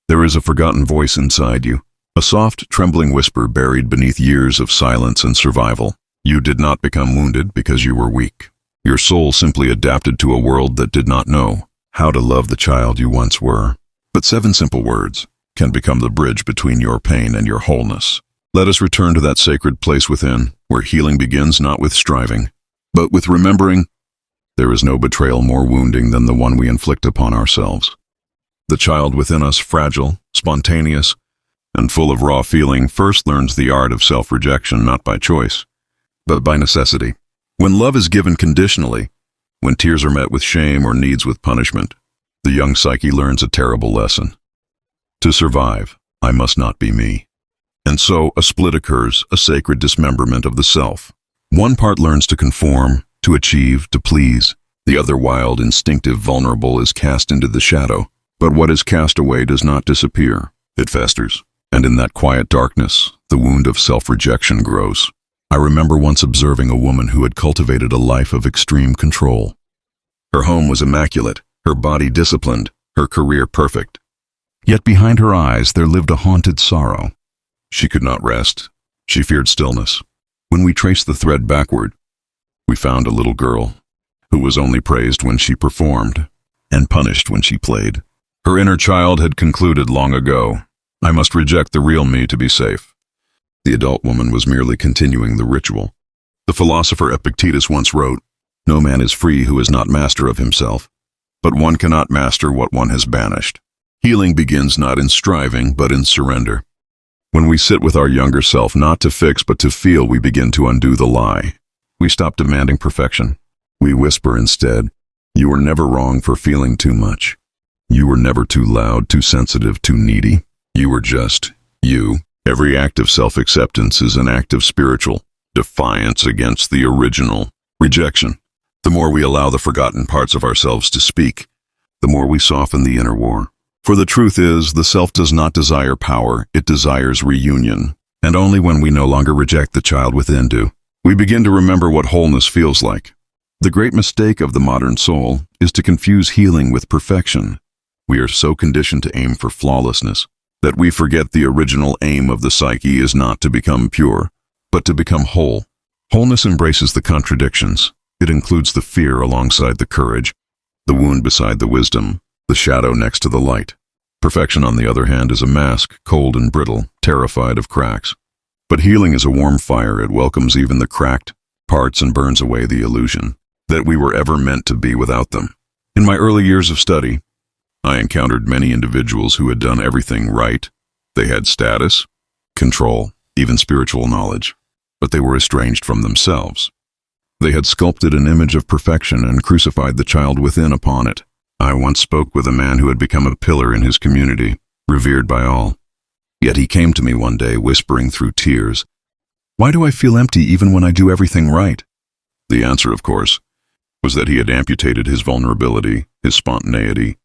There is a forgotten voice inside you, a soft, trembling whisper buried beneath years of silence and survival. You did not become wounded because you were weak. Your soul simply adapted to a world that did not know how to love the child you once were. But 7 simple words can become the bridge between your pain and your wholeness. Let us return to that sacred place within, where healing begins not with striving, but with remembering there is no betrayal more wounding than the one we inflict upon ourselves. The child within us, fragile, spontaneous, and full of raw feeling, first learns the art of self-rejection not by choice, but by necessity. When love is given conditionally, when tears are met with shame or needs with punishment, the young psyche learns a terrible lesson. To survive, I must not be me. And so a split occurs, a sacred dismemberment of the self. One part learns to conform, to achieve, to please. The other, wild, instinctive, vulnerable, is cast into the shadow. But what is cast away does not disappear. It festers. And in that quiet darkness, the wound of self-rejection grows. I remember once observing a woman who had cultivated a life of extreme control. Her home was immaculate, her body disciplined, her career perfect. Yet behind her eyes there lived a haunted sorrow. She could not rest. She feared stillness. When we traced the thread backward, we found a little girl who was only praised when she performed and punished when she played. Her inner child had concluded long ago, I must reject the real me to be safe. The adult woman was merely continuing the ritual. The philosopher Epictetus once wrote, no man is free who is not master of himself, but one cannot master what one has banished. Healing begins not in striving, but in surrender. When we sit with our younger self, not to fix, but to feel, we begin to undo the lie. We stop demanding perfection. We whisper instead, you were never wrong for feeling too much. You were never too loud, too sensitive, too needy. You were just you. Every act of self-acceptance is an act of spiritual defiance against the original rejection. The more we allow the forgotten parts of ourselves to speak, the more we soften the inner war. For the truth is, the self does not desire power, it desires reunion. And only when we no longer reject the child within do we begin to remember what wholeness feels like. The great mistake of the modern soul is to confuse healing with perfection. We are so conditioned to aim for flawlessness that we forget the original aim of the psyche is not to become pure, but to become whole. Wholeness embraces the contradictions. It includes the fear alongside the courage, the wound beside the wisdom, the shadow next to the light. Perfection, on the other hand, is a mask, cold and brittle, terrified of cracks. But healing is a warm fire. It welcomes even the cracked parts and burns away the illusion that we were ever meant to be without them. In my early years of study, I encountered many individuals who had done everything right. They had status, control, even spiritual knowledge, but they were estranged from themselves. They had sculpted an image of perfection and crucified the child within upon it. I once spoke with a man who had become a pillar in his community, revered by all. Yet he came to me one day, whispering through tears, "Why do I feel empty even when I do everything right?" The answer, of course, was that he had amputated his vulnerability, his spontaneity,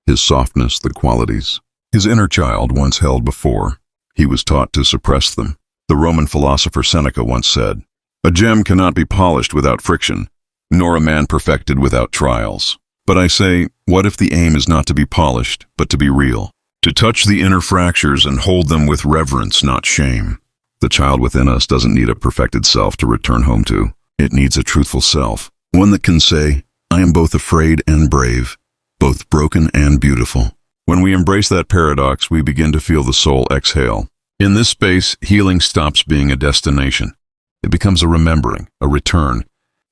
his softness, the qualities his inner child once held before. He was taught to suppress them. The Roman philosopher Seneca once said, "A gem cannot be polished without friction, nor a man perfected without trials." But I say, what if the aim is not to be polished, but to be real? To touch the inner fractures and hold them with reverence, not shame. The child within us doesn't need a perfected self to return home to. It needs a truthful self, one that can say, I am both afraid and brave, both broken and beautiful. When we embrace that paradox, we begin to feel the soul exhale. In this space, healing stops being a destination. It becomes a remembering, a return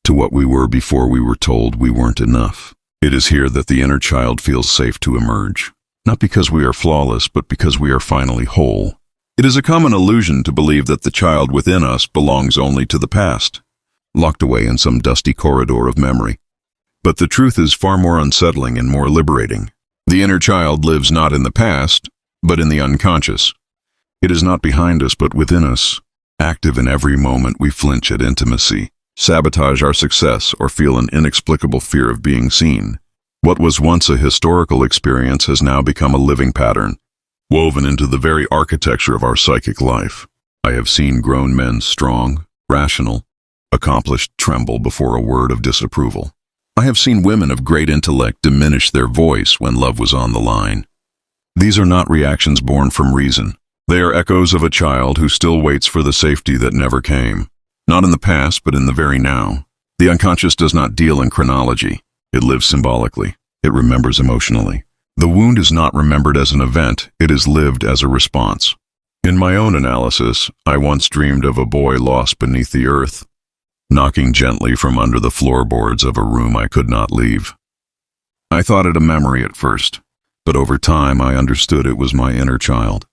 to what we were before we were told we weren't enough. It is here that the inner child feels safe to emerge, not because we are flawless, but because we are finally whole. It is a common illusion to believe that the child within us belongs only to the past, locked away in some dusty corridor of memory. But the truth is far more unsettling and more liberating. The inner child lives not in the past, but in the unconscious. It is not behind us, but within us, active in every moment we flinch at intimacy, sabotage our success, or feel an inexplicable fear of being seen. What was once a historical experience has now become a living pattern, woven into the very architecture of our psychic life. I have seen grown men strong, rational, accomplished tremble before a word of disapproval. I have seen women of great intellect diminish their voice when love was on the line. These are not reactions born from reason. They are echoes of a child who still waits for the safety that never came. Not in the past, but in the very now. The unconscious does not deal in chronology. It lives symbolically. It remembers emotionally. The wound is not remembered as an event. It is lived as a response. In my own analysis, I once dreamed of a boy lost beneath the earth, knocking gently from under the floorboards of a room I could not leave. I thought it a memory at first, but over time I understood it was my inner child,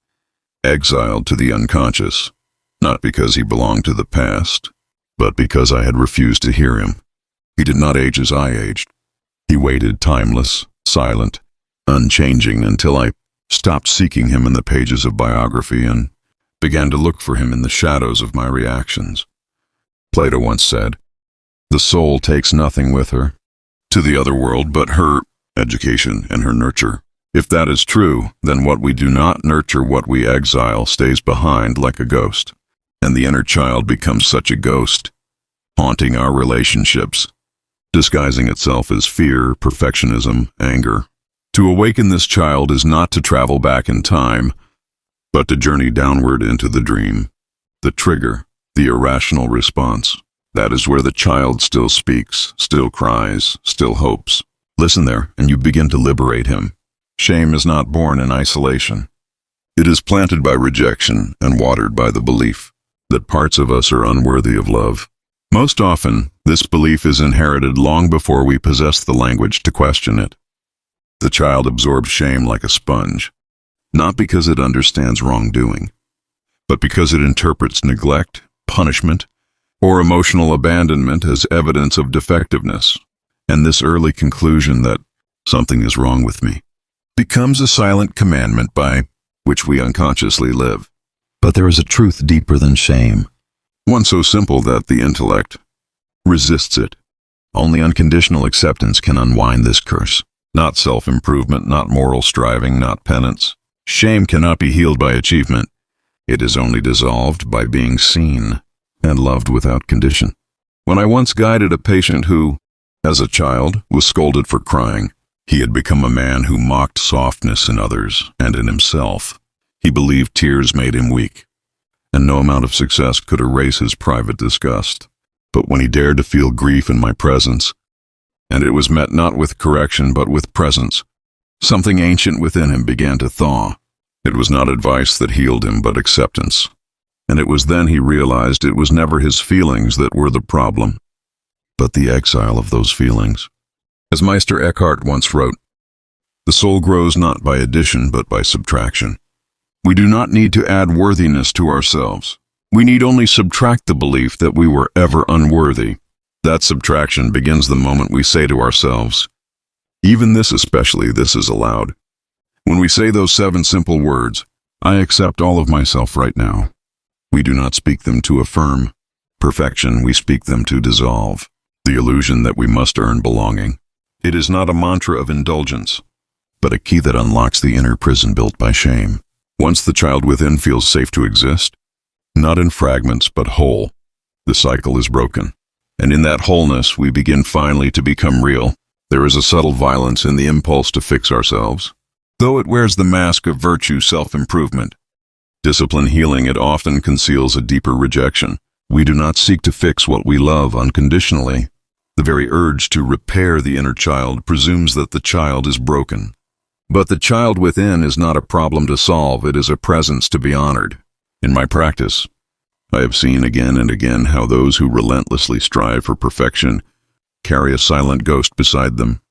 exiled to the unconscious, not because he belonged to the past, but because I had refused to hear him. He did not age as I aged. He waited timeless, silent, unchanging until I stopped seeking him in the pages of biography and began to look for him in the shadows of my reactions. Plato once said, "The soul takes nothing with her to the other world but her education and her nurture." If that is true, then what we do not nurture, what we exile, stays behind like a ghost, and the inner child becomes such a ghost, haunting our relationships, disguising itself as fear, perfectionism, anger. To awaken this child is not to travel back in time, but to journey downward into the dream, the trigger, the irrational response. That is where the child still speaks, still cries, still hopes. Listen there, and you begin to liberate him. Shame is not born in isolation. It is planted by rejection and watered by the belief that parts of us are unworthy of love. Most often, this belief is inherited long before we possess the language to question it. The child absorbs shame like a sponge, not because it understands wrongdoing, but because it interprets neglect, punishment, or emotional abandonment as evidence of defectiveness, and this early conclusion that something is wrong with me becomes a silent commandment by which we unconsciously live. But there is a truth deeper than shame, one so simple that the intellect resists it. Only unconditional acceptance can unwind this curse. Not self-improvement, not moral striving, not penance. Shame cannot be healed by achievement. It is only dissolved by being seen and loved without condition. When I once guided a patient who, as a child, was scolded for crying, he had become a man who mocked softness in others and in himself. He believed tears made him weak, and no amount of success could erase his private disgust. But when he dared to feel grief in my presence, and it was met not with correction but with presence, something ancient within him began to thaw. It was not advice that healed him, but acceptance. And it was then he realized it was never his feelings that were the problem, but the exile of those feelings. As Meister Eckhart once wrote, "The soul grows not by addition but by subtraction." We do not need to add worthiness to ourselves. We need only subtract the belief that we were ever unworthy. That subtraction begins the moment we say to ourselves, even this especially, this is allowed. When we say those 7 simple words, "I accept all of myself right now," we do not speak them to affirm perfection, we speak them to dissolve the illusion that we must earn belonging. It is not a mantra of indulgence, but a key that unlocks the inner prison built by shame. Once the child within feels safe to exist, not in fragments but whole, the cycle is broken. And in that wholeness, we begin finally to become real. There is a subtle violence in the impulse to fix ourselves. Though it wears the mask of virtue, self-improvement, discipline, healing, it often conceals a deeper rejection. We do not seek to fix what we love unconditionally. The very urge to repair the inner child presumes that the child is broken. But the child within is not a problem to solve, it is a presence to be honored. In my practice, I have seen again and again how those who relentlessly strive for perfection carry a silent ghost beside them.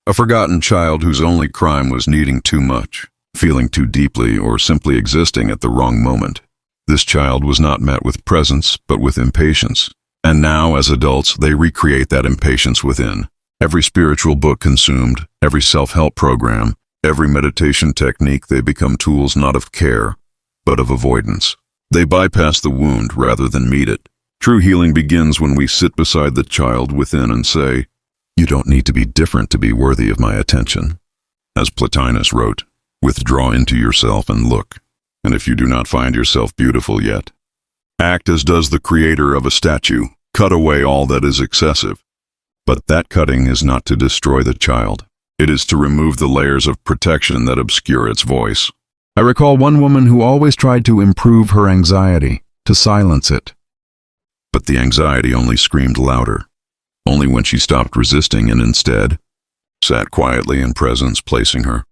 A forgotten child whose only crime was needing too much, feeling too deeply, or simply existing at the wrong moment. This child was not met with presence, but with impatience. And now, as adults, they recreate that impatience within. Every spiritual book consumed, every self-help program, every meditation technique, they become tools not of care, but of avoidance. They bypass the wound rather than meet it. True healing begins when we sit beside the child within and say, "You don't need to be different to be worthy of my attention." As Plotinus wrote, "Withdraw into yourself and look, and if you do not find yourself beautiful yet, act as does the creator of a statue, cut away all that is excessive." But that cutting is not to destroy the child. It is to remove the layers of protection that obscure its voice. I recall one woman who always tried to improve her anxiety, to silence it. But the anxiety only screamed louder. Only when she stopped resisting and instead sat quietly in presence, placing her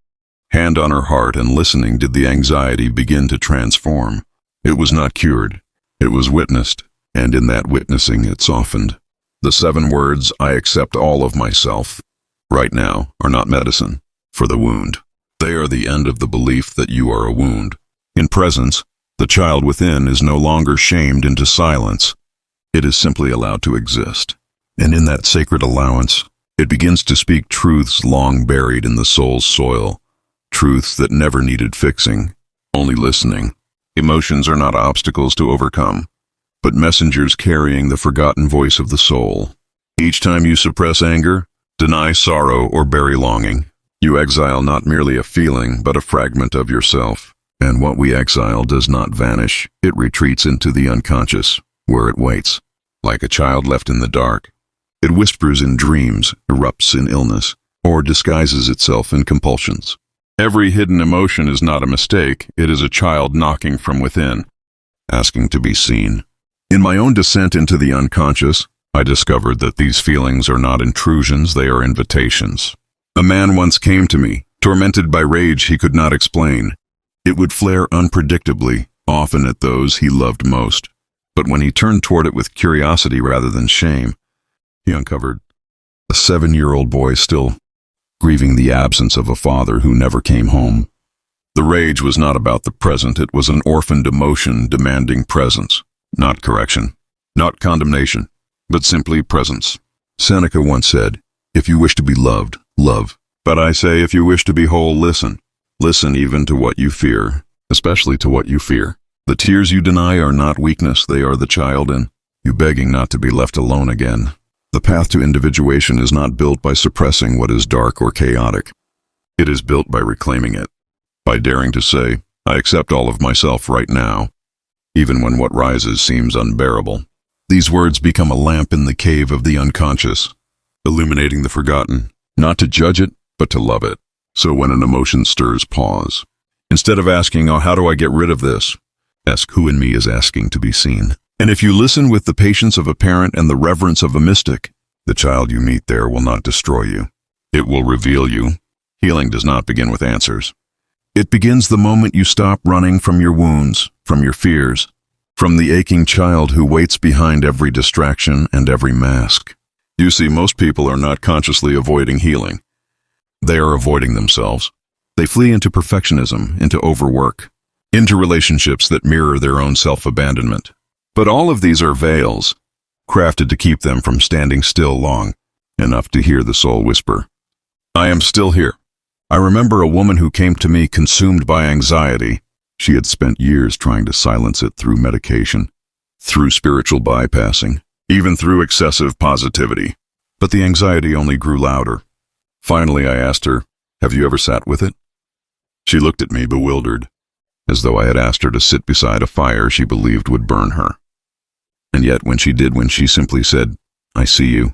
hand on her heart and listening, did the anxiety begin to transform. It was not cured. It was witnessed, and in that witnessing it softened. The 7 words, "I accept all of myself," right now, are not medicine for the wound. They are the end of the belief that you are a wound. In presence, the child within is no longer shamed into silence. It is simply allowed to exist. And in that sacred allowance, it begins to speak truths long buried in the soul's soil, truths that never needed fixing, only listening. Emotions are not obstacles to overcome, but messengers carrying the forgotten voice of the soul. Each time you suppress anger, deny sorrow, or bury longing, you exile not merely a feeling, but a fragment of yourself. And what we exile does not vanish. It retreats into the unconscious, where it waits. Like a child left in the dark, it whispers in dreams, erupts in illness, or disguises itself in compulsions. Every hidden emotion is not a mistake. It is a child knocking from within, asking to be seen. In my own descent into the unconscious, I discovered that these feelings are not intrusions, they are invitations. A man once came to me, tormented by rage he could not explain. It would flare unpredictably, often at those he loved most. But when he turned toward it with curiosity rather than shame, he uncovered a 7-year-old boy still grieving the absence of a father who never came home. The rage was not about the present, it was an orphaned emotion demanding presence, not correction, not condemnation, but simply presence. Seneca once said, "If you wish to be loved, love. But I say, if you wish to be whole, listen. Listen even to what you fear, especially to what you fear. The tears you deny are not weakness, they are the child in you begging not to be left alone again. The path to individuation is not built by suppressing what is dark or chaotic. It is built by reclaiming it, by daring to say, I accept all of myself right now, even when what rises seems unbearable. These words become a lamp in the cave of the unconscious, illuminating the forgotten, not to judge it, but to love it. So when an emotion stirs, pause. Instead of asking, oh, how do I get rid of this? Ask, who in me is asking to be seen? And if you listen with the patience of a parent and the reverence of a mystic, the child you meet there will not destroy you. It will reveal you. Healing does not begin with answers. It begins the moment you stop running from your wounds, from your fears, from the aching child who waits behind every distraction and every mask. You see, most people are not consciously avoiding healing. They are avoiding themselves. They flee into perfectionism, into overwork, into relationships that mirror their own self-abandonment. But all of these are veils, crafted to keep them from standing still long enough to hear the soul whisper, I am still here. I remember a woman who came to me consumed by anxiety. She had spent years trying to silence it through medication, through spiritual bypassing, even through excessive positivity. But the anxiety only grew louder. Finally, I asked her, have you ever sat with it? She looked at me bewildered, as though I had asked her to sit beside a fire she believed would burn her. And yet when she simply said, I see you,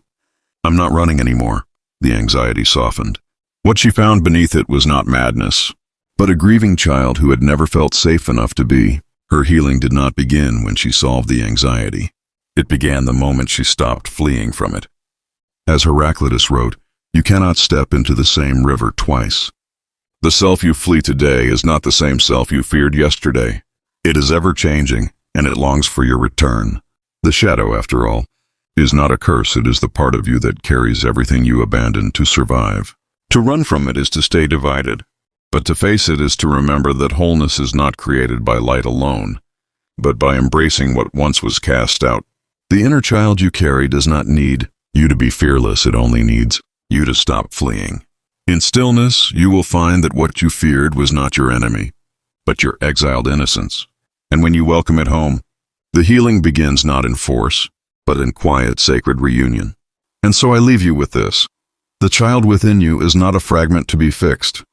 I'm not running anymore, the anxiety softened. What she found beneath it was not madness, but a grieving child who had never felt safe enough to be. Her healing did not begin when she solved the anxiety. It began the moment she stopped fleeing from it. As Heraclitus wrote, you cannot step into the same river twice. The self you flee today is not the same self you feared yesterday. It is ever-changing, and it longs for your return. The shadow, after all, is not a curse. It is the part of you that carries everything you abandoned to survive. To run from it is to stay divided, but to face it is to remember that wholeness is not created by light alone, but by embracing what once was cast out. The inner child you carry does not need you to be fearless. It only needs you to stop fleeing. In stillness, you will find that what you feared was not your enemy, but your exiled innocence. And when you welcome it home, the healing begins not in force, but in quiet, sacred reunion. And so I leave you with this. The child within you is not a fragment to be fixed,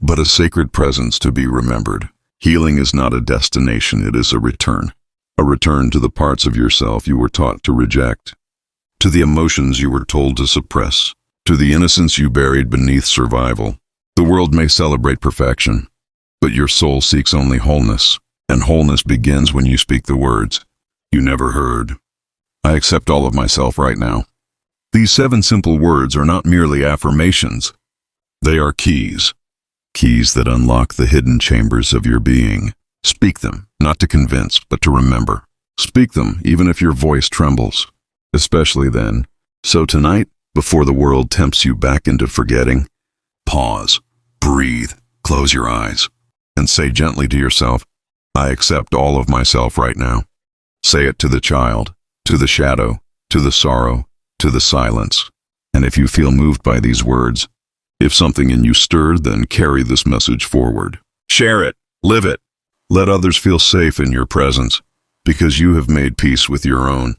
but a sacred presence to be remembered. Healing is not a destination, it is a return to the parts of yourself you were taught to reject, to the emotions you were told to suppress, To the innocence you buried beneath survival. The world may celebrate perfection, but your soul seeks only wholeness, and wholeness begins when you speak the words you never heard. I accept all of myself right now. These 7 simple words are not merely affirmations. They are keys. Keys that unlock the hidden chambers of your being. Speak them, not to convince, but to remember. Speak them, even if your voice trembles. Especially then. So tonight, before the world tempts you back into forgetting, pause, breathe, close your eyes, and say gently to yourself, I accept all of myself right now. Say it to the child, to the shadow, to the sorrow, to the silence. And if you feel moved by these words, if something in you stirred, then carry this message forward. Share it, live it. Let others feel safe in your presence, because you have made peace with your own.